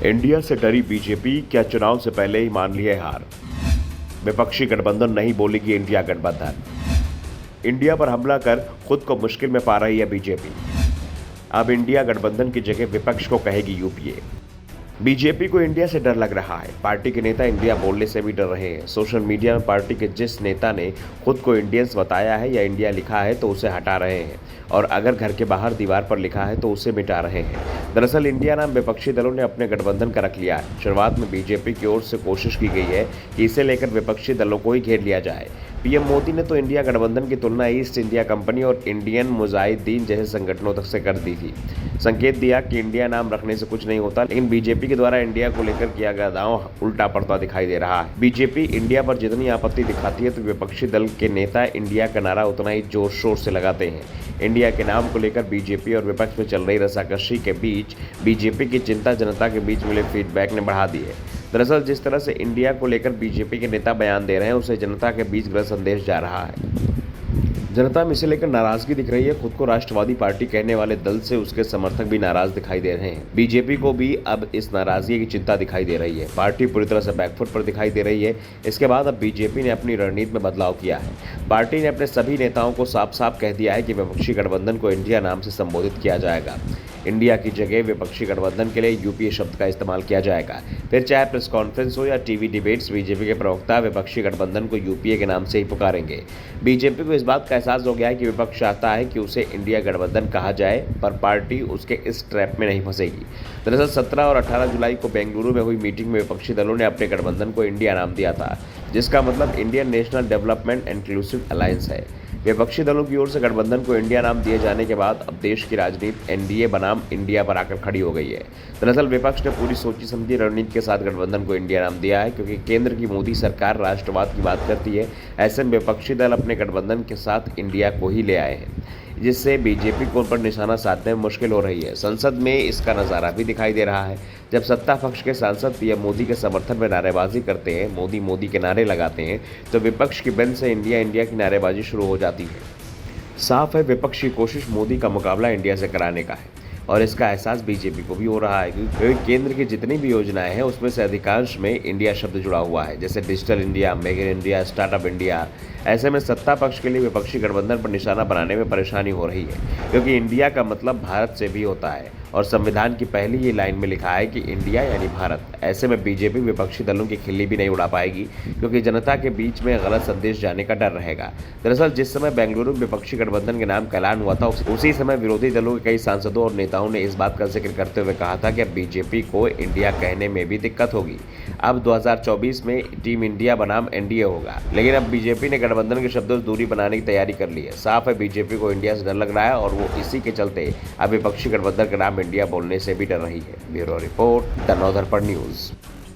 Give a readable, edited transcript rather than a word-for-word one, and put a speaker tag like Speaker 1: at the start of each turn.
Speaker 1: India से डरी BJP, क्या चुनाव से पहले ही मान ली है हार। विपक्षी गठबंधन नहीं बोलेगी इंडिया गठबंधन। इंडिया पर हमला कर खुद को मुश्किल में पा रही है बीजेपी। अब इंडिया गठबंधन की जगह विपक्ष को कहेगी यूपीए। बीजेपी को इंडिया से डर लग रहा है। पार्टी के नेता इंडिया बोलने से भी डर रहे हैं। सोशल मीडिया में पार्टी के जिस नेता ने खुद को इंडियंस बताया है या इंडिया लिखा है तो उसे हटा रहे हैं, और अगर घर के बाहर दीवार पर लिखा है तो उसे मिटा रहे हैं। दरअसल इंडिया नाम विपक्षी दलों ने अपने गठबंधन का रख लिया है। शुरुआत में बीजेपी की ओर से कोशिश की गई है कि इसे लेकर विपक्षी दलों को ही घेर लिया जाए। पीएम मोदी ने तो इंडिया गठबंधन की तुलना ईस्ट इंडिया कंपनी और इंडियन मुजाहिदीन जैसे संगठनों तक से कर दी थी। संकेत दिया कि इंडिया नाम रखने से कुछ नहीं होता, लेकिन बीजेपी के द्वारा इंडिया को लेकर किया गया दांव उल्टा पड़ता दिखाई दे रहा है। बीजेपी इंडिया पर जितनी आपत्ति दिखाती है तो विपक्षी दल के नेता इंडिया का नारा उतना ही जोर शोर से लगाते हैं। इंडिया के नाम को लेकर बीजेपी और विपक्ष में चल रही रस्साकशी के बीच बीजेपी की चिंता जनता के बीच मिले फीडबैक ने बढ़ा दी है। दरअसल जिस तरह से इंडिया को लेकर बीजेपी के नेता बयान दे रहे हैं उसे जनता के बीच गलत संदेश जा रहा है। जनता में इसे लेकर नाराजगी दिख रही है। खुद को राष्ट्रवादी पार्टी कहने वाले दल से उसके समर्थक भी नाराज दिखाई दे रहे हैं। बीजेपी को भी अब इस नाराजगी की चिंता दिखाई दे रही है। पार्टी पूरी तरह से बैकफुट पर दिखाई दे रही है। इसके बाद अब बीजेपी ने अपनी रणनीति में बदलाव किया है। पार्टी ने अपने सभी नेताओं को साफ साफ कह दिया है कि विपक्षी गठबंधन को इंडिया नाम से संबोधित किया जाएगा। इंडिया की जगह विपक्षी गठबंधन के लिए यूपीए शब्द का इस्तेमाल किया जाएगा। फिर चाहे प्रेस कॉन्फ्रेंस हो या टीवी डिबेट्स, बीजेपी के प्रवक्ता विपक्षी गठबंधन को यूपीए के नाम से ही पुकारेंगे। बीजेपी को इस बात का एहसास हो गया है कि विपक्ष चाहता है कि उसे इंडिया गठबंधन कहा जाए, पर पार्टी उसके इस ट्रैप में नहीं फंसेगी। दरअसल 17 और 18 जुलाई को बेंगलुरु में हुई मीटिंग में विपक्षी दलों ने अपने गठबंधन को इंडिया नाम दिया था, जिसका मतलब Indian national development inclusive alliance है। विपक्षी दलों की ओर से गठबंधन को इंडिया नाम दिए जाने के बाद अब देश की राजनीति एनडीए बनाम इंडिया पर आकर खड़ी हो गई है। दरअसल विपक्ष ने पूरी सोची समझी रणनीति के साथ गठबंधन को इंडिया नाम दिया है, क्योंकि केंद्र की मोदी सरकार राष्ट्रवाद की बात करती है। ऐसे में विपक्षी दल अपने गठबंधन के साथ इंडिया को ही ले आए हैं, जिससे बीजेपी को उन पर निशाना साधने में मुश्किल हो रही है। संसद में इसका नज़ारा भी दिखाई दे रहा है। जब सत्ता पक्ष के सांसद पीएम मोदी के समर्थन में नारेबाजी करते हैं, मोदी मोदी के नारे लगाते हैं, तो विपक्ष की बेंच से इंडिया इंडिया की नारेबाजी शुरू हो जाती है। साफ है विपक्ष की कोशिश मोदी का मुकाबला इंडिया से कराने का है, और इसका एहसास बीजेपी को भी हो रहा है, क्योंकि केंद्र की जितनी भी योजनाएं हैं उसमें से अधिकांश में इंडिया शब्द जुड़ा हुआ है, जैसे digital India, make in India, startup India. ऐसे में सत्ता पक्ष के लिए विपक्षी गठबंधन पर निशाना बनाने में परेशानी हो रही है, क्योंकि इंडिया का मतलब भारत से भी होता है और संविधान की पहली ही लाइन में लिखा है कि इंडिया यानी भारत। ऐसे में बीजेपी विपक्षी दलों की खिल्ली भी नहीं उड़ा पाएगी, क्योंकि जनता के बीच में गलत संदेश जाने का डर रहेगा। दरअसल जिस समय बेंगलुरु में विपक्षी गठबंधन के नाम का ऐलान हुआ था, उसी समय विरोधी दलों के कई सांसदों और नेताओं ने इस बात का जिक्र करते हुए कहा था कि अब बीजेपी को इंडिया कहने में भी दिक्कत होगी। अब 2024 में टीम इंडिया बनाम एनडीए होगा, लेकिन अब बीजेपी ने गठबंधन के शब्दों से दूरी बनाने की तैयारी कर ली है। साफ है बीजेपी को इंडिया से डर लग रहा है, और वो इसी के चलते अब विपक्षी गठबंधन का नाम इंडिया बोलने से भी डर रही है। Bureau report, the northern news.